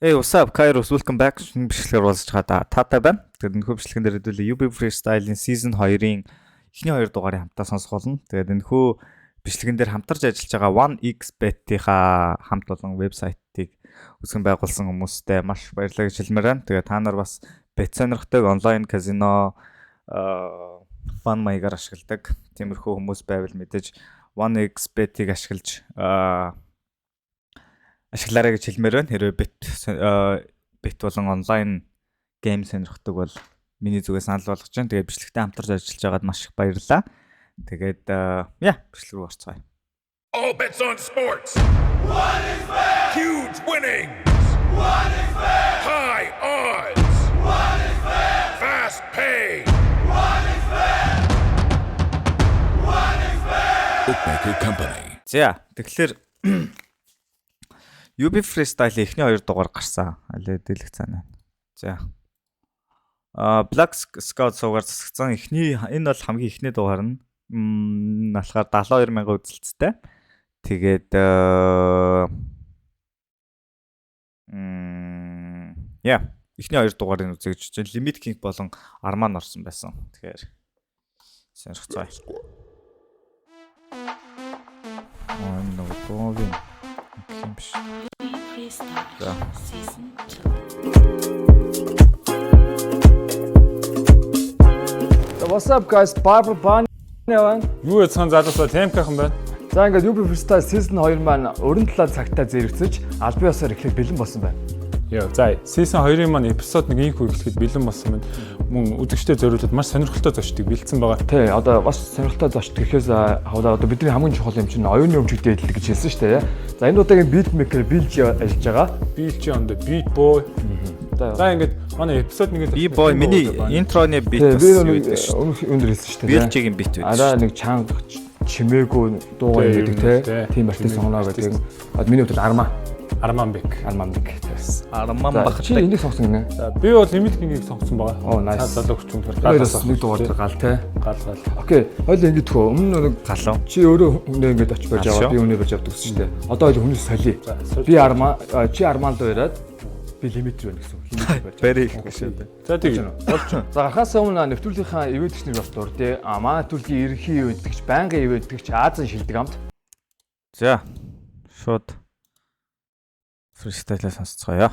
Hey, what's up, Kairos? Welcome back. Шинэ бичлэгээр уулзж байгаа таатай байна. Тэгээд энэ бичлэгэн дээр хэдүүлээ UB Freestyle-ийн Season 2-ын эхний 2 дугаарыг хамтаа сонсох болно. Тэгээд энэ бичлэгэн дээр хамтарч ажиллаж байгаа 1xBet-ийнхаа хамт олон вебсайтыг үүсгэн байгуулсан хүмүүстээ маш баярлалаа гэж хэлмээр байна. Тэгээд та нар бас бет сонирхдаг онлайн казино фан маягаар ашигладаг тиймэрхүү хүмүүс байвал мэдээж 1xBet-ийг ашиглаж ашиглаарай гэж хэлмээр байна. Хэрвээ бет болон онлайн гейм сонирхдаг бол миний зүгээс санал болгож байна. Тэгээд бичлэгтээ хамтарч ажиллаж байгаад маш их баярлалаа. Тэгээд бичлэг рүү орцгоё. All bets on sports. 1xBet. Huge winnings. 1xBet. High odds. 1xBet. Fast pay. 1xBet. 1xBet. Bookmaker company. За тэгэхээр UB Freestyle эхний 2 дугаар гарсан. Алээ дэлгэх цаана. За. Black Scout суугаар засагцсан энэ бол хамгийн эхний дугаар нь болохоор 72,000 үзэлттэй. Тэгээд эхний 2 дугаарыг үзэж чинь Limit King болон Arman орсон байсан. Тэгэхээр сонирхцгаая. Нөгөө Freestyle Season 2. What's up guys? Barber Ban яваа. Юу яцхан залуусаа темпийнхан байна. За ингээд UB Freestyle Season 2 маань өрн талаар цагтаа зэрэгцэж аль биесээр эхлэх бэлэн болсон байна. Яа, за Season 2-ын маань эпизод нэг ийхүү эхлэхэд бэлэн болсон байна. Мөн үзэгчтэй зориулаад маш сонирхолтой зочдыг бэлдсэн байгаа. Тий, одоо бас сонирхолтой зочд гэхээс одоо бидний хамгийн чухал юм чинь оюуны өмчөд дээдлэг гэж хэлсэн шүү дээ. За энэ удаагийн beatmaker Bilge ажиллаж байгаа. Bilge on the beat boy. За ингээд манай эпизод нэгэд B-boy миний интроны бит бас юу гэдэг шүү. Өндөр хэлсэн шүү дээ. Bilge-ийн бит үү. Араа нэг чанга чимээгүй дуугаа гэдэг те. Тийм артист сонгоно гэдэг. Одоо миний хувьд Arman Bek тест. Arman бах. Чи энийг сонгосон гинэ. За би бол Limit King-ийг сонгосон байгаа. Оо nice. Залуу хүчин төр галаас нэг дугаар дээр гал те. Гал. Окей. Хоёул ингэж тхөө. Өмнө нэг галуу. Чи өөрөө хүнээ ингэж очиж байж аваад би үнэ байж авдаг гэсэн чинь те. Одоо хоёул хүнээс солиё. Би Arman чи Arman руу ираад би Limit рүү гэсэн. Хинэж байж. Бэрийг гэсэн. За тийм болчих. За гарахаас өмнө нэвтрүүлгийнхаа ивент гişнэр бас дурдъя. Манай нэвтрүүлгийн ерөнхий ивент гişч байнгын ивент гişч Азийн шилдэг амт. За. Шууд Freestyle-аа сонсцгоё.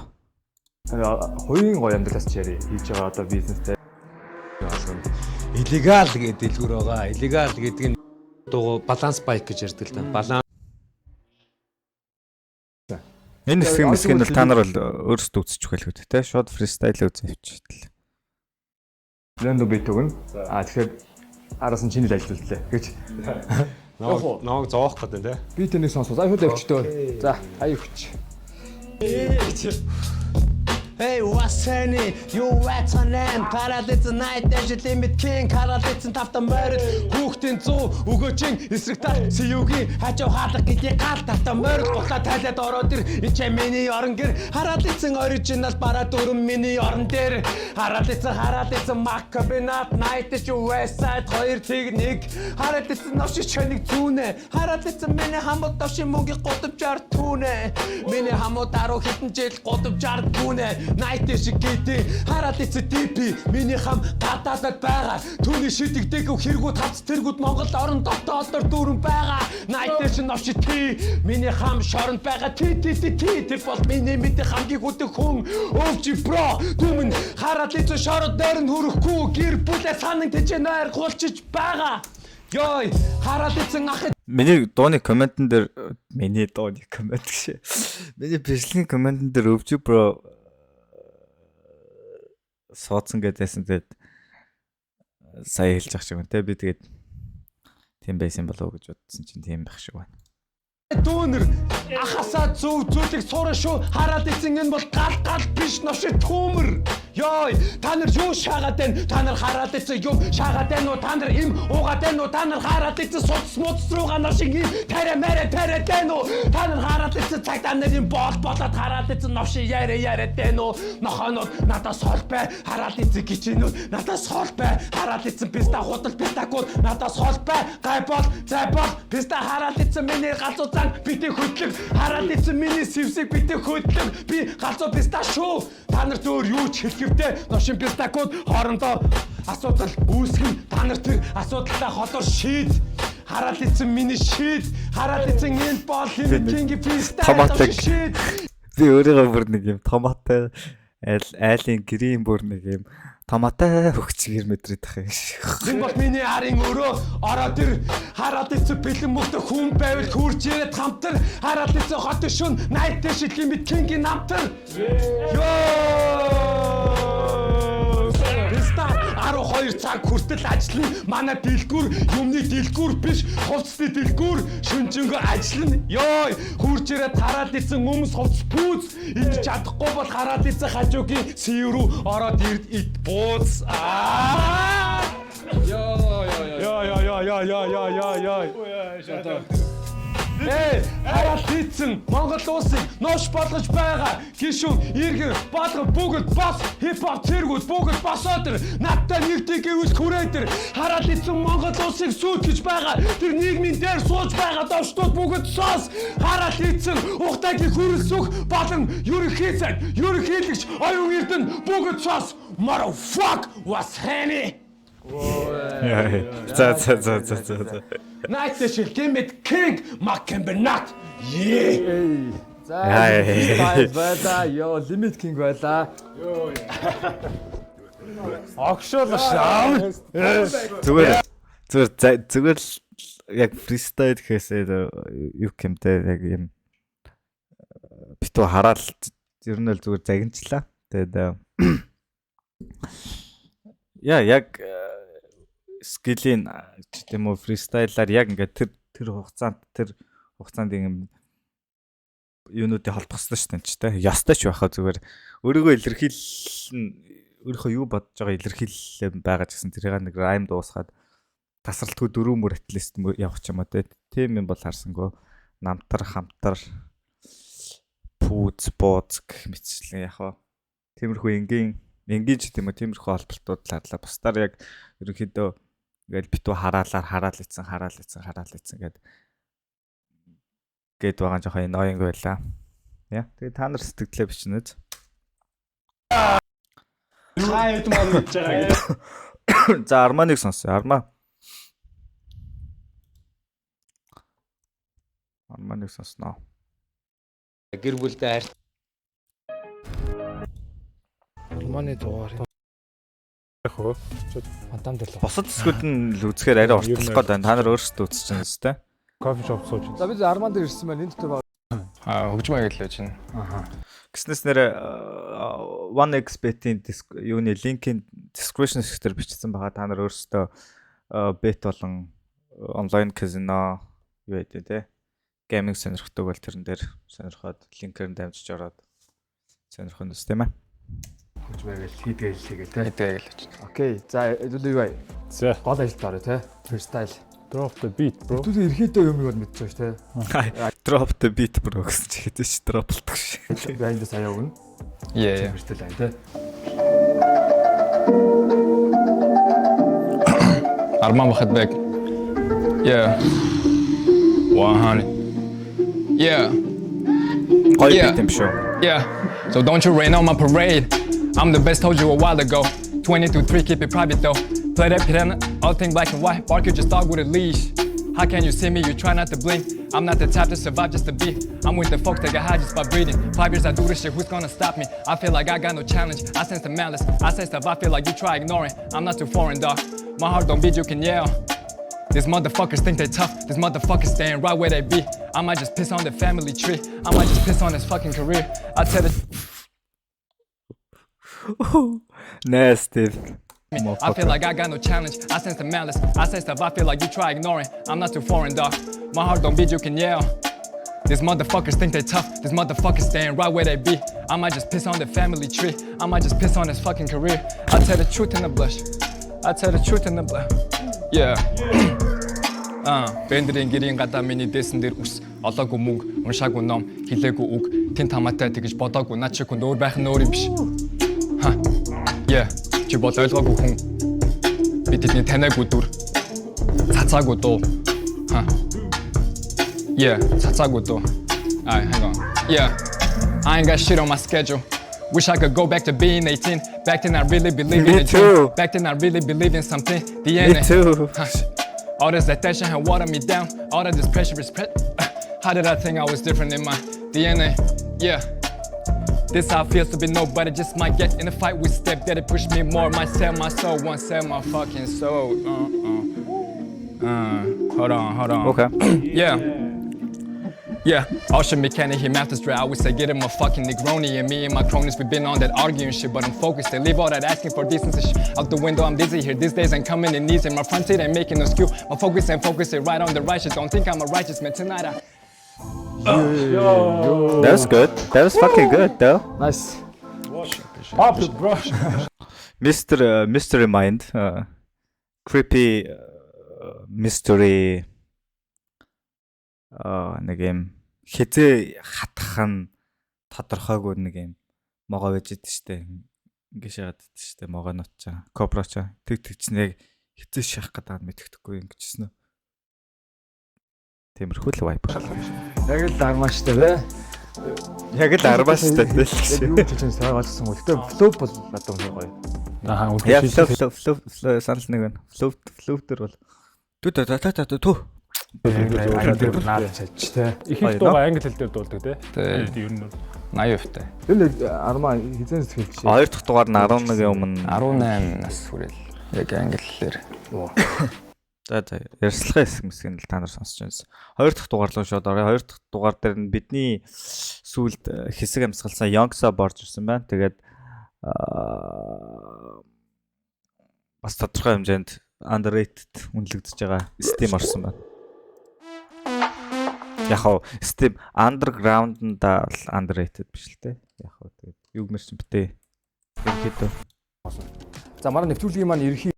Хоёрын гоё амьдралаас ч яри хийж байгаа одоо бизнестэй. Illegal гэдэг дэлгүүр байгаа. Illegal гэдэг нь дуу баланс байк гэж ярьдаг л да. Баланс. Энэ хэсгийн бол та нар бол өөрсдөө үзчих байлгүй те. Шууд Freestyle үзэн явчихлаа. Blend beat өгнө. Тэгэхээр араас нь чиний ажиллууллаа гэж. Ног зоох гэдэг те. Би тэнийг сонсоо. За хөөд явчихтөө. За аяа хүч. Hey, what's happening? You what's on them? Paradise night, there's a Limit King. Paradise тавтан морил хүүхдийн зүү өгөөжин эсрэг тал сүүгийн хажуу хаалга гэдэг гал тавтан морил гутлаа тайлаад ороод ир ичээ миний орон гэр Paradise original бараа дөрөв миний орон дээр Paradise Macabinat night is west side 2-1 Paradise навши чаник зүүнэ Paradise миний хамт навши мөнгө 30 түүнэ миний хамт 10 хэдэн жил 30 түүнэ Night шиг гэдэг хараад эцэ DP миний хам гадаадад байгаа түүний шидэгдэг хэрэгүүд тавц тэргүүд Монгол орон дотоодор дүүрэн байгаа Night шиг навши T миний хам шоронд байгаа T тэр бол миний мэдээ хамгийн хүдэг хүн өвчи бро түмэн хараад эцэ шород дээр нь хүрэхгүй гэр бүлээ санан тэжээ нойр гулчиж байгаа ёй хараад эцэн ах Миний дууны комментэн дээр миний дууны коммент гэж. Миний бичлэгийн комментэн дээр өвчи бро суудсан гэдээсэн тэгээд сая хэлж ах шиг байна те би тэгээд тийм байсан болов уу гэж бодсон чинь тийм байх шиг байна. Дүүнер ахасаа зүг зүйлийг суурах шүү хараад эцэн энэ бол гал биш навши төмөр Ёй, та нар юу шаагаад байна? Та нар хараад ийцэн юм шаагаад байна уу? Та нар им уугаад байна уу? Та нар хараад ийцэн судас муудас руугаа нар шиг юм тарай байна уу? Та нар хараад ийцэн цагтаа нарын болоод хараад ийцэн новшин яриад байна уу? Нохонод надаас хол бай, хараад ийцэн гिचэнүүд надаас хол бай, хараад ийцэн писта худал пистакууд надаас хол бай, гайбол, зайбол, писта хараад ийцэн миний галзуу зан битээ хөдлөг, хараад ийцэн миний сэвсэг битээ хөдлөг, би галзуу писта шүү. Та нар зөөр юу ч хэлэхвтэй новшин пистакууд хоорондоо асуудал үүсгэн, та нар тэр асуудалтай холоор шийд. Хараад ийцэн миний шийд, хараад ийцэн энэ бол кинги писта шийд. Би өөрийгөө бүр нэг юм томатай айлын грийн бүр нэг юм томатай хөгчгөр мэдрээд тах юм шиг. Энэ бол миний арын өрөө ороод ир хараад ийцэн бэлэн мөхтө хүн байвал хурж ирээд хамтар хараад ийцэн хот шүн найт дэшил лимит кинги намтар. Ёо! 12 цаг хүртэл ажиллана. Манай дэлгүүр юмны дэлгүүр биш, хувцсны дэлгүүр шүнжэнгөө ажиллана. Ёй, хурж ирээд хараад ийцэн өмс хувцс пүүц. Идэж чадахгүй бол хараад ийцэн хажуугийн сэв рүү ороод ирд ид бууз. Хараад ийцэн Монгол улсыг нош болгож байгаа. Гишүүн, иргэн, болгон бүгд бос хипхоп цэргүүд бүгд босоод ир. Надтай нэгдэг гэвэл хүрээд ир. Хараад ийцэн Монгол улсыг сүйтгэж байгаа. Тэр нийгмийн дээр сууж байгаа давштууд бүгд сос. Хараад ийцэн ухтагийн хүрэлсүх болон ерөнхийлөгч оюун эрдэнэ бүгд сос. Motherfuck was Henny. За. Night Session Limit King Mackenbernat. Yeah. За байла ёо Limit King байла. Огшоолоо. Зүгээр л яг фристайл гэхээсээ юу гэмтэй яг юм битүү хараад ер нь л зүгээр загинчлаа. Тэгээд яг скиллийн тийм үү фристайлаар яг ингээд тэр хугацаанд юм юунуудыг холбох хэрэгтэй шүү дээ ч тийм ястай ч байхаа зүгээр өөрийгөө өөрийнхөө юу бодож байгаа илэрхийлэл байгаа ч гэсэн тэрийг нэг райм дуусгаад тасралтгүй 4 мөр атлист явах ч юм уу тийм юм бол харсангүй намтар хамтар пүүц бууц гэх мэтчлэн яхаа тиймэрхүү энгийн ч тийм үү тиймэрхүү холболтууд ладлаа бусдаар яг ерөнхийдөө ингээл битүү хараал ийцэн гээд байгаа жоохон ноёнг байла. Яа. Тэгээ та нар сэтгэлээ бичнэ. Хайд мал гэж байгаа. За Арманыг сонсъё. Арманыг сонсноо. Гэр бүлдээ хайр. Арманы дугаар. Хөө. Фантам дээр л. Босод зүсгүүд нь л үзэхээр арай уртлах гээд байна. Та нар өөрсдөө үзэж байна зү тэ. Кофе шоп сууж. За бид Арман дээр ирсэн байна. Энэ дотор Хөгжмөө гэлээ чинь. Гэснээс нэр 1xbet-ийн юуны линкийн description хэсгээр бичсэн байгаа. Та нар өөрсдөө bet болон онлайн казино юу гэдэг те. Гейминг сонирхдаг бол тэрэн дээр сонирхоод линкээр нь дамжиж ороод сонирхох нь үстэй мэ. хөгжмөө гэл хийгээ те. Гэлээ чинь. Окей. За хэдүүлээ бай. За. Гол ажилд орё те. Freestyle. Drop the beat bro. Хэдүүлээ ерхийдөө юм бол мэдчихэж те. Drop the beat bro гэсэн чи хэдэж чи дроплдаг шээ. Би аянд сая өгнө. Yeah. Freestyle айн те. Arman Bakhatbek. Yeah. 100. Yeah. Гоё Yeah. бит юм шүү. Yeah. So don't you rain on my parade. I'm the best, told you a while ago. 20-3, keep it private though. Play that piranha, all thing black and white. Bark, you just dog with a leash. How can you see me? You try not to blink. I'm not the type to survive just to be. I'm with the folks that get high just by breathing. 5 years I do this shit, who's gonna stop me? I feel like I got no challenge. I sense the malice. I say stuff I feel like you try ignoring. I'm not too foreign, dog. My heart don't beat, you can yell. These motherfuckers think they tough. These motherfuckers staying right where they be. I might just piss on the family tree. I might just piss on his fucking career. I tell it. Nasty. I feel like I got no challenge. I sense the malice. I say stuff I feel like you try ignoring. I'm not too foreign, dog. My heart don't beat, you can yell. These motherfuckers think they tough. These motherfuckers staying right where they be. I might just piss on the family tree. I might just piss on his fucking career. I tell the truth in the blush. I tell the truth in the blush. Yeah. Бэндрийн гэрийн гадаа миний дэсэн дээр ус олоогүй мөнгө уншаагүй ном хэлээгүй үг тэн тамаатай тэгж бодоогүй наа чи хүн өөр байх нь өөр юм биш. Yeah. Чи бол ойлгоогүй хүн. Би тэдний танаагүй дүр. Цацаагүй дуу. Yeah, цацаагүй дуу. Alright, hang on. Yeah. I ain't got shit on my schedule. Wish I could go back to being 18. Back then I really believed in a dream. Back then I really believed in something. Me too. All this attention had watered me down. All of this pressure is How did I think I was different in my DNA? Yeah. This how it feels to be nobody. Just might get in a fight with step that it pushed me more. Might sell my soul, won't sell my fucking soul. Hold on. Okay. Yeah, ocean mechanic, him after straight. I would say get him a fucking Negroni. And me and my cronies, we've been on that arguing shit. But I'm focused, they leave all that asking for decency shit out the window. I'm dizzy here, these days ain't coming in easy. My front seat ain't making no skew. My focus ain't focusing right on the righteous. Don't think I'm a righteous man tonight. That was good. That was fucking good though. Nice. Pop the brush. Mystery Mind. Creepy mystery нэг юм хизээ хатах нь тодорхойгүй нэг юм могоо байж идэв штэ. Ингээ шагаад идэв штэ могоонот чаа. Кобра чаа. Тэгч нэг хизээ шахах гэдэг нь мэддэхгүй ингэжсэн үү. Тиймэрхүү л вайп. Яг л армааштай бай. Яг л армааштай л гэсэн. Юу ч чинь сайн олсон. Гэхдээ флоп бол надад үнэ гоё. Яг флоп санал нэг байна. Флоп төр бол түү. Наад чачтай. Их их дууга англи хэл дээр дуулдаг тий. Ер нь 80% таа. Тэр арма хизэн сэтгэлч. Хоёр дахь дугаар нь 11 өмнө 18 нас хүрэл яг англи хэлээр. За ярьслахаа хэсэг л та нар сонсож байна. Хоёр дахь дугаар руу шууд орё. Хоёр дахь дугаар дээр нь бидний сүүлд хэсэг амьсгалсан Youngsa борж ирсэн байна. Тэгээд бас тодорхой хэмжээнд underrated үнэлэгдэж байгаа Steam орсон байна. Яг хоо Steam underground-да л underrated биш л те. Яг хоо тэгээд юг мэр чинь битээ. Ерөнхийдөө. За манай нэвтрүүлгийн маань ерхий.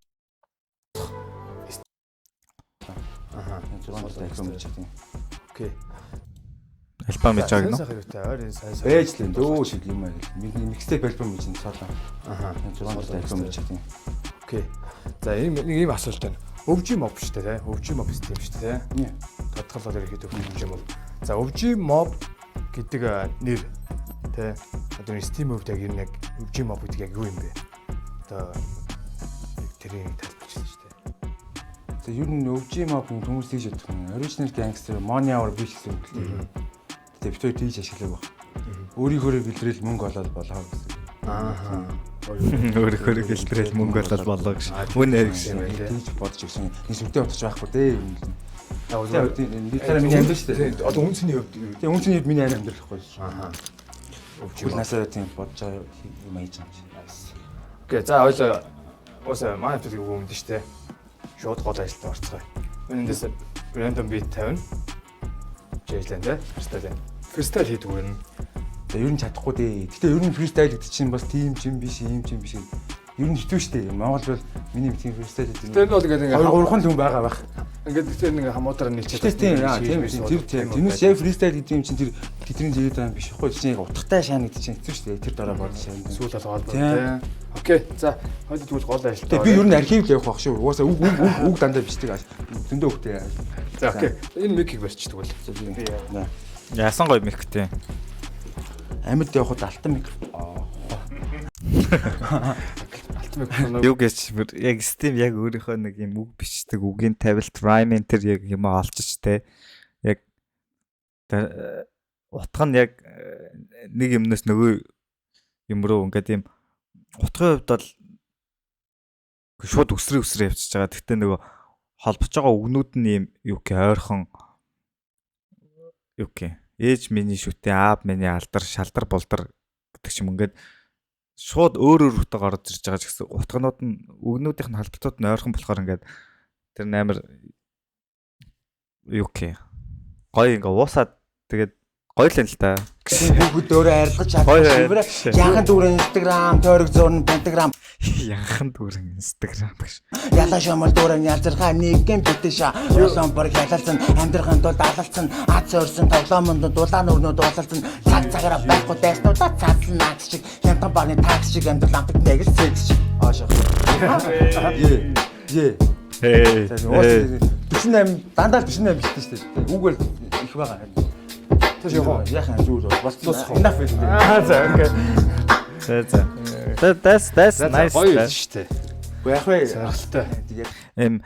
Окей. Альбом хийж байгаа Сайн хэрэгтэй. Ойр сайн. Ээж л дөө шиг юм аа. Миний mixtape альбом хийж цаалаа. 6 альбом хийж байгаа. Окей. За ийм асуулт байна. Өвжи моб шүү дээ, тий. Өвжи моб систем шүү дээ, тий. Тодорхойлол ирэхэд өвжи моб. За өвжи моб гэдэг нэр тий. Одоо Steam хувьд яг энэ яг өвжи моб гэдэг яг юу юм бэ? Одоо тэрийг тайлбарчлаа шүү дээ. За ер нь өвжи моб хүмүүс тийж ядах юм. Original gangster money hour биш гэсэн үг л. Тэгээ битүү тийж ашиглав баг. Өөрийнхөө гэлбэрэл мөнгө олоод болоо гэсэн. Өөрөөр хэлбэрэл мөнгө олоод болоо гэж. Үнэ гэж. Тийж бодож ирсэн. Энэ сүнтэй бодож байхгүй дээ. Би тэр миний амьдрал шүү дээ. Одоо үнцний хувьд Тэгээ үнцний хувьд миний амьдрал байхгүй шүү. Өвжи насаа тийм бодож байгаа юм аяж байгаа юм. Окей, за ойлоо. Өөсөө манай хэвчээ үг юм дээ шүү дээ. Шууд гол ажилд орцгоё. Энэндээс random beat тавина. Жийлэн дээ. Freestyle хийдэг үү? Ер нь чадахгүй дээ. Гэтэ ер нь freestyle гэдэг чинь бас тийм юм биш, ийм юм биш. Ер нь хитүү штэ. Монгол бол миний тийм freestyle гэдэг. Тэр нь бол ингээд 2-3 хүн байгаа байх. Ингээд тэр нэг хамуутаар нийлчихэд. Тийм тэрнээс яг freestyle гэдэг юм чинь тэр тэдний зэгээд байгаа юм биш байхгүй. Чинь яг утгатай шаана гэдэг чинь хэцүү штэ. Тэр дараа бод шаана. Сүүл бол холбоо тийм. Окей. За хойд тэгвэл гол ажилт. Тэгээ би ер нь архив л явах байх шүү. Угаасаа үг дандаа бичдэг. Зөндөө хөхтэй. За окей. Энэ микийг барьчихдаг бол. Яасан гоё миктэй. Амьд явахад алтан микрофон. Алтан микрофон. Юу гэж яг Steam яг өөрийнхөө нэг юм үг бичдэг үгийн тавилт rhyme enter яг юм олчиж те. Яг утга нь яг нэг юмнаас нөгөө юм руу ингээд юм утгын хувьд бол шууд өсрөө явчихж байгаа. Гэхдээ нөгөө холбож байгаа үгнүүд нь юм юу гэх ойрхон юу гэх ээж миний шүтээ аав миний алдар шалдар булдар гэдэг ч юм ингээд шууд өөр рүүтэйг орж ирж байгаа ч гэсэн утганууд нь үгнүүдийнх нь холболтууд нь ойрхон болохоор ингээд тэр амар юу гэх гоё ингээ уусаад Тэгээд гоё л л та. Бүгд өөрөө арилгаж Гоё чаддаг. Яхан дүүрэн Instagram, тойрог зурн, пентаграм. Яхан дүүрэн Instagram гэж. Ялаа шамал дүүрэн ялзархаа нэгэн битээша. Улаан бүр хялалцсан, амьдрахын тулд алалцсан. Ац өрсөн тоглоомонд дулаан өрнөд уулалцсан. Цаг цагаараа байхгүй дайснуудаа цаасан наац шиг. Хямдан бааны такс шиг амьдрал амтдаг нэг л секс шиг. Аашаа. Е. Хей. 48 дандаа 48 битсэн шүү дээ. Үгүй л их байгаа. Тэс яхан зүгээр бас enough л дээ. За окей. That's nice. Гоё юм шүү дээ. Яг вэ. Заргалтай. Эм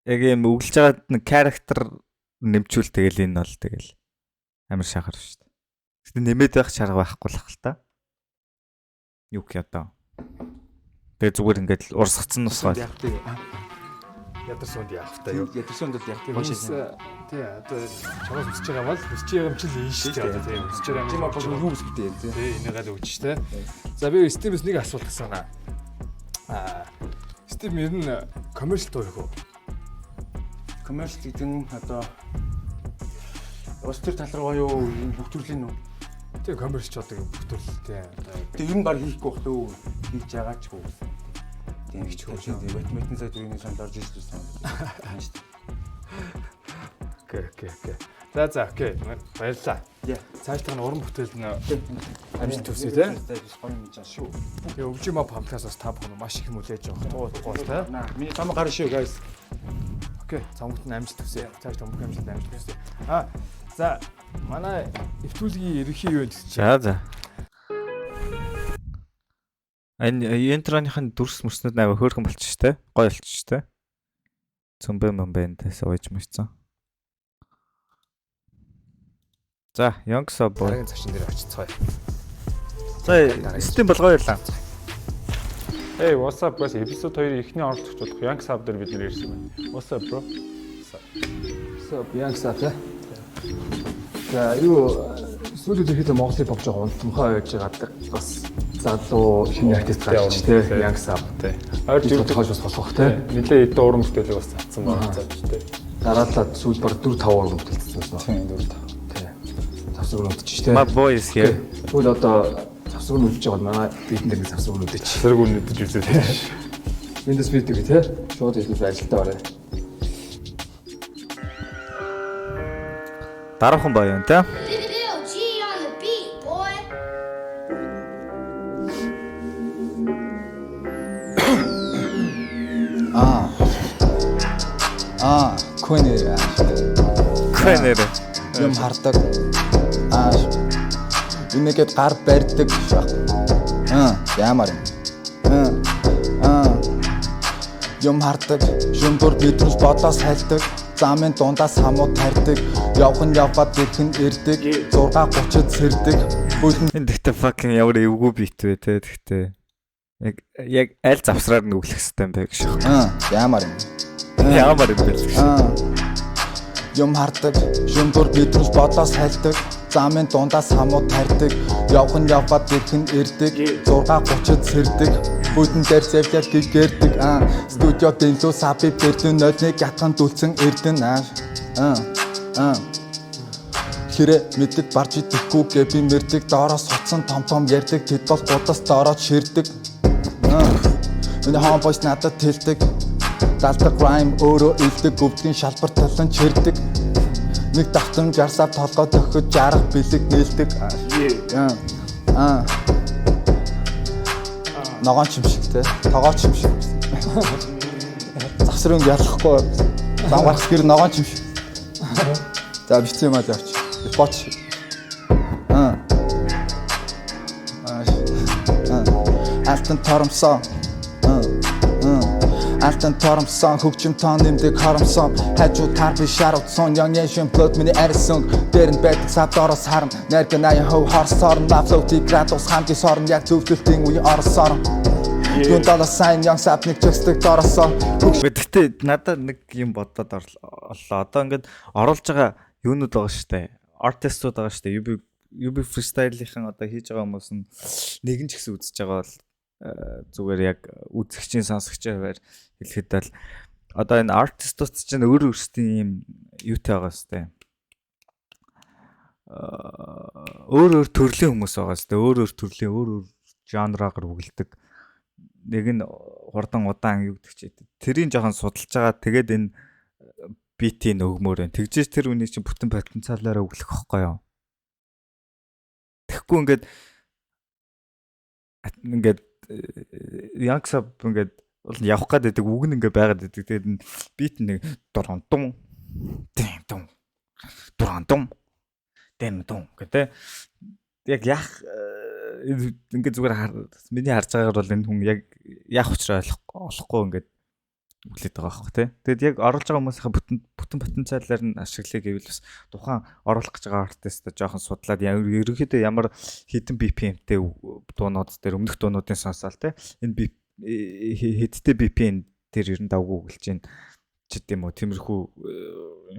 яг юм өглөж байгаад нэг character нэмчүүл тэгэл энэ бол тэгэл амар шахар шүү дээ. Гэтэ нэмээд байх чарга байхгүй л хэл та. Юу гэх одоо. Тэгээ зүгээр ингээд урсгацсан нусгаад. Ядарсуунд яах вэ юу? Ядарсуунд бол яг тийм Маш тий одоо чамаас үсэж байгаа бол үсэж байгаа юм чил ийш тий одоо тийм үсэж байгаа юм бол юу үсгтэй юм тий. Тий энийг л өгч тий. За би Steam-с нэг асуулт асуунаа. Steam ер нь commercial тоо юу? Commercial гэдэг нь одоо өстөр тал руугаа юу бүх төрлийн үү? Тий commercial ч одоо бүх төрөл тий. Тэгээ ер нь баг хийхгүй бах төө хийж байгаа ч хөө. Тийм ч хөө. Математикийн сайд үеийн санд орж ирж байсан. Окей. За окей. Баярлалаа. Цаашдаа нь уран бүтээлд нь амжилт төсөө тий. Гоё юм жаа шүү. Тэгээ өвжим мап хамтаас бас та бүхэн маш их хүлээж авах тул тий. Миний цамаг гарна шүү guys. Окей. Цамгт нь амжилт төсөө. Цааш төмөх амжилт төсөө. За манай нэвтрүүлгийн ерөнхий юу вэ? За. Энтроныхын дүрс мөснөд аваа хөөрхөн болчих штэ. Гоё болчих штэ. Цөмбэ мэмбэнтэс ууж мэрцэн. За, Young Sabo. Дараагийн цашин дээр очицгоё. За, Steam болгоо явлаа. Hey, what's up guys? Episode 2-ийн эхний оролцогч болох Young Sabo дээр бид нэр ирсэн байна. What's up bro? So, Young Sabo. За, юу сүүлийн үеийн Монголыг бовж байгаа унтмахаа байж гадаг бас залуу шинэ артист гарч тий Young Sabo тий. Ойр зүйл тохиолж бас болох тий. Нилээ эд уран бүтээлэг бас татсан байна тий. Дараалал сүүл баг 4-5 уран бүтээлцсэн байна. Тийм 4-5. Завсрын үлдчих тий. My boys here. Тэгвэл одоо завсрын үлдэж байгаа бол манай бидэнд нэг завсрын үлдэж. Сэрэг үлдэж үзээ тий. Windows Meet гэ тий. Шууд хэлбэл ажилдаа орё. Дараахан баян тий. Queener. Юм хардаг. Үнэгээд гар барьдаг. Ямар юм. Юм хардаг. Шүмбүр бидрүүс бодлоос хайлдаг. Замын дундаас хамууд тарьдаг. Явх нь яваад ирэх нь ирдэг. 6:30-д сэрдэг. Энэ дэхтэй fucking ямар эвгүй бит вэ те тэгтээ. Яг аль завсраар нь өглөх хэвээр юм бэ гэж. Ямар юм. Ямар юм бэ? Юм хардаг. Шүмбүр бидрүүс бодлоос хайлдаг. Замын дундаас хамууд тарьдаг. Явх нь яваад ирэх нь ирдэг. 6:30-д сэрдэг. Бүдэн дээр зэвлэр гэгэрдэг. Студиод илүү саби бэрдэн нодныг ятхан дүүлсэн эрдэн. Хэрэг мэддэг барж идэхгүй гэ би мэрдэг доороос хоцсон том ярьдаг. Тэд бол будаас доороод ширдэг. Миний homeboys надад тэлдэг. Далдаг rhyme өөрөө илдэг. Өвдгийн шалбар талан чирдэг. Нэг давтамж ярсаар толгой төхөж жарах бэлэг нээлдэг. Ногоон ч юм шиг те. Тогооч юм шиг. Завсрын ялахгүй. Зам гарах гэр ногоон ч юм шиг. За бицээ маа явч. Боч. Алтан торомсон. Алтан торомсон хөгжим тоон нэмдэг хоромсон. Хажууд карби шаруудсан young nation blood миний арьсан. Дээр нь байдаг савдороос харам. Найрга 80 хөв хорсорн лавлоу градус хамгийн сорн яг зөвлөлтийн үе орсорн. Юундаа сайн young sap нэг чөксдөг доросоо. Гэхдээ надад нэг юм бодоод орлоо. Одоо ингээд оруулж байгаа юунууд байгаа штэ. Артистууд байгаа штэ. UB freestyle-ийн одоо хийж байгаа хүмүүс нь нэгэн ч гэсэн үзэж байгаа бол зүгээр яг үзэгчийн сонсогчийн хувьд хэлэхэд бол одоо энэ артистууд чинь өөр өөрсдийн юм юутай байгаа штэ. өөр төрлийн хүмүүс байгаа шүү дээ. Өөр төрлийн өөр жанраар бүгэлдэг. Нэг нь хурдан удаан юу гэдэг чи. Тэрийг жоохон судалж байгаа. Тэгээд энэ битийн өгмөр байна. Тэгжээж тэр үний чинь бүтэн потенциалаараа өглөх хэвгүй юу? Тэгэхгүй ингээд Youngsub ингээд явах гэдэг үг нь ингээд байгаад байдаг. Тэгээд бит нэг дурандум дум дурандум дум гэдэг. Яг ингээд зүгээр миний харж байгаагаар бол энэ хүн яг яах учраа олохгүй ингээд үглээд байгаа байхгүй тий. Тэгэд яг оруулж байгаа хүмүүсийн бүтэн потенциалаар нь ашиглая гэвэл бас тухайн оруулах гэж байгаа артист жоохон судлаад ерөнхийдөө ямар хідэн BPM-тэй дуунууд дээр өмнөх дуунуудын сонсоол тий. Энэ хэдтэй BPM дээр ер нь давгүй үгэлж байна ч гэдэм үү. Тиймэрхүү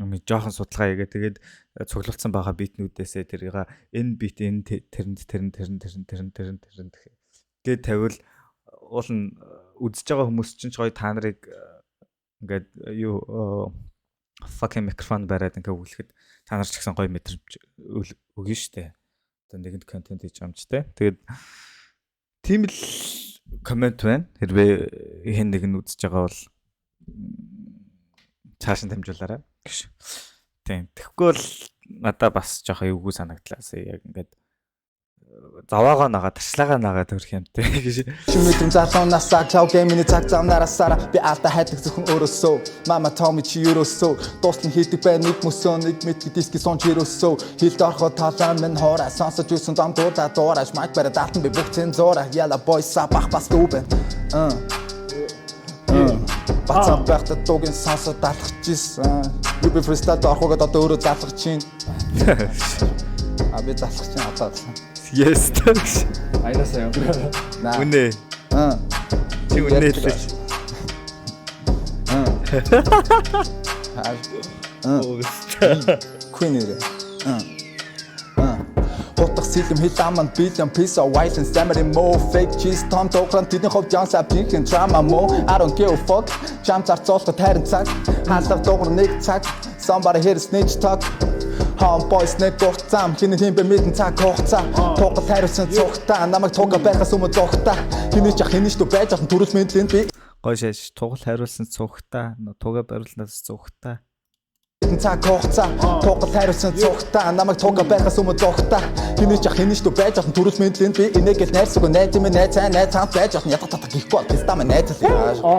юм жоохон судалгаа хийгээ тэгээд цуглуулсан байгаа битнүүдээсээ тэрийг энэ бит энэ тэрэнд гээд тавил уул нь үзэж байгаа хүмүүс чинь ч гоё та нарыг ингээд юу fucking микрофон бариад ингээд өглөхөд та нар ч гэсэн гоё мэдрэмж өгнө штэ. Одоо нэгэнд контент хийж байгаа юм ч те. Тэгээд тийм л коммент байна. Хэрвээ хэн нэг нь үзэж байгаа бол цааш нь дамжуулаарай гэж. Тийм. Тэгэхгүй бол надаа бас жоохон эвгүй санагдлаа. Яг ингээд заваагаа нагаад тарчлагаа нагаад төрөх юмтэй гэж. Чимэдэн залуу насаа клау геймний цаг зам нараасаа би алта хайдаг зөвхөн өөрөөсөө мама томми чи ерөөсөө дуусна хийдэг бай нэг мөсөө нэг мэд диски сонч ерөөсөө хилд ороход талаа минь хоороо сонсож юусан зам дуураж майк бариад алтан би бүх цензура яла бойса бах бас дүүбэн бацаа байхдаа дугийн сонсоод далахчихсан би фристайл ороход одоо өөрөө залгах чинь би залгах чинь одоо Yes tax. Айнасаа юм. Үнэ. Чи үнэ л. Queen-ээр. Хотох сэлэм хэл аман билэн piece of violence damage more fake cheese том тогрон тэдний хов John's Pink and drama mo I don't give a fuck jam зарцуулах тайран цаг хаалга дугар нэг цаг somebody here snitch talk Home boys нэг гурцам хиний тийм бэ мэдэн цаг хугацаа тугал хариуцсан цогтаа намайг туга байхаас өмнө зогтаа хиний ч хиний ч дүү байж ахын төрөл мэдлийн би гой шаш тугал хариулсан цогтаа туга бариулнаас цогтаа цаг хугацаа тугал хариуцсан цогтаа намайг туга байхаас өмнө зогтаа хиний ч дүү байж ахын төрөл мэдлийн би инээгээл найрсаг найз минь найз цаан байж ахын ятатата гихгүй бол пистам найзлаа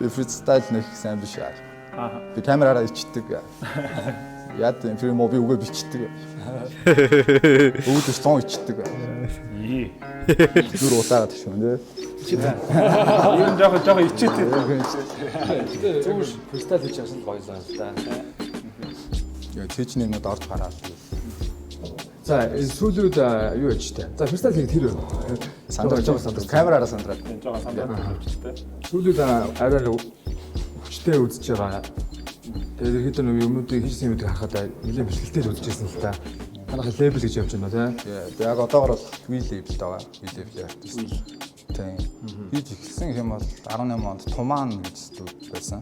би фристайл нэг сайн биш аа би камераараа ичдэг. Яа тийм фирм моби үгээ бичдэг. Үүдээс тон ичдэг. Зүр утаагаад шүү нэ. Ийм жоохон ичээтэй. Зүгээр фристайл хийж авсан гоёлаа л да. Яа чичний нүд орж гараад. За сүүлүүд юу яж тээ. За фристайл хийх тэр сандраж байгаа камераараа сандраад. Жоо сандраад тээ. Сүүлүүд арай хүчтэй үзэж байгаа. Тэгээд ихэд нэг юмнуудыг хийсэн юмыг харахад нэлээд бэлтгэлтэй үзэжсэн л та. Танах лейбл гэж явж байна тий. Яг одоогор бол V label байгаа. V label артист. Тийм. Хийж эхэлсэн юм бол 18 онд Тумаан гэж студ байсан.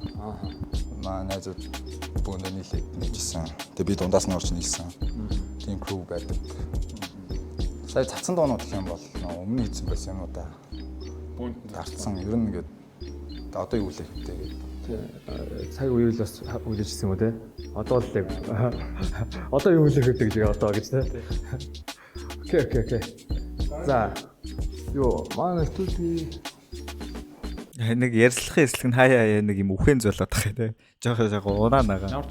Маа найзууд бүгд нийлжсэн. Тэгээд би дундаас нь орж нийлсэн. Тийм crew байдаг. Сая цацсан доонууд гэх юм бол өмнө хийсэн байсан юм уу да. Бүгд гарцсан. Ер нь ингээд одоо юу лээ гэдэг. Цаг үеэл бас үлээжсэн юм уу те? Одоо л яг одоо юу үлээх гэдэг гэж одоо гэж те. Окей. За. Юу, манай студи нэг ярьслахын эслэг нь хаяа нэг юм үхэн золоод тах те. Жохоо унаа нагаа.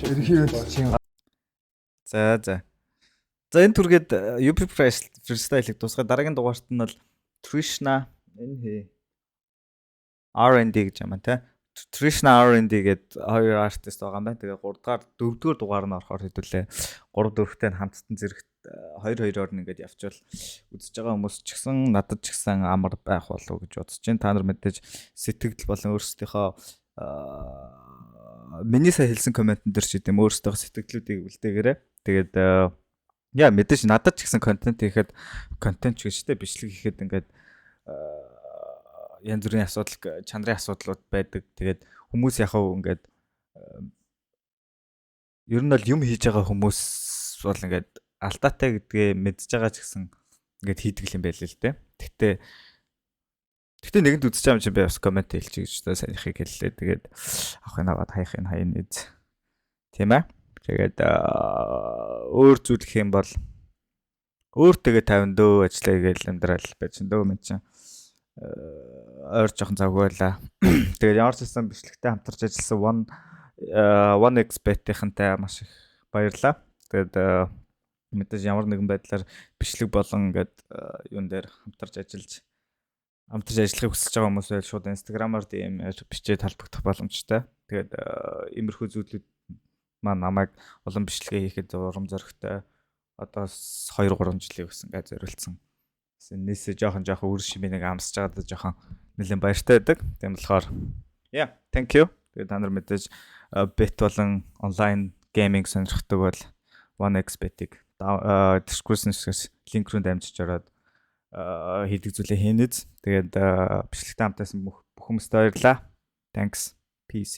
За. За энэ түргээд UP freestyle-ыг дуусгаад дараагийн дугаарт нь бол Trishna энэ R&D гэж юм аа те. Trishna R&D гэдэг хоёр артист байгаа юм байна. Тэгээ 3 дугаар 4 дугаар дугаар нь орохоор хэдүүлээ 3 4-тэй хамтдан зэрэгт 2-2-оор нь ингээд явчвал үзэж байгаа хүмүүс ч гэсэн надад ч гэсэн амар байх болов уу гэж бодож байна. Та нар мэдээж сэтгэл болон өөрсдийнхөө миний сая хэлсэн комментэн дээр ч гэдэм өөрсдийнхөө сэтгэлдлүүдийг үлдээгээрэй. Тэгээд яа мэдээж надад ч гэсэн контент хийхэд контент ч гэжтэй бичлэг хийхэд ингээд янз бүрийн асуудал, чанарын асуудлууд байдаг. Тэгээд хүмүүс яхав ингээд ер нь бол юм хийж байгаа хүмүүс бол ингээд алдаатай гэдгээ мэдж байгаа ч гэсэн ингээд хийдэг юм байл л дээ. Тэгтээ нэгэнд үзэж байгаа юм чи би бас комент хэлчих гэж та санийхыг хэллээ. Тэгээд авахын аваад хаяхын хаян нэз. Тийм ээ. Тэгээд өөр зүйл гэх юм бол өөр тэгээ 50 дөө ажиллая гэж амьдрал байж дөө мэд чинь ойр жоохон завгүй байла. Тэгээд ямар ч байсан бичлэгтэй хамтарч ажилласан One Expert-ийнхэнтэй маш их баярлалаа. Тэгээд мэдээж ямар нэгэн байдлаар бичлэг болон ингээд юун дээр хамтарч ажиллахыг хүсэж байгаа хүмүүс байл шууд Instagram-аар DM-ээр бичээд талбагдах боломжтой. Тэгээд иймэрхүү зүйлүүд маань намайг улам бичлэгээ хийхэд урам зоригтой. Одоо 2-3 жилийн гэсэн гэ зориулсан. Нээсээ жоохон үр шимээ нэг амсаж байгаад жоохон нэлээд баяртай байдаг. Тийм болохоор thank you. Тэгээд та нар мэдээж bet болон онлайн гейминг сонирхдаг бол One Expert-ийг description-с линк рүү дамжиж ороод хийдэг зүйлээ хийнэ. Тэгээд бичлэгтэй хамтаасан бүх хүмүүст баярлалаа. Thanks. Peace.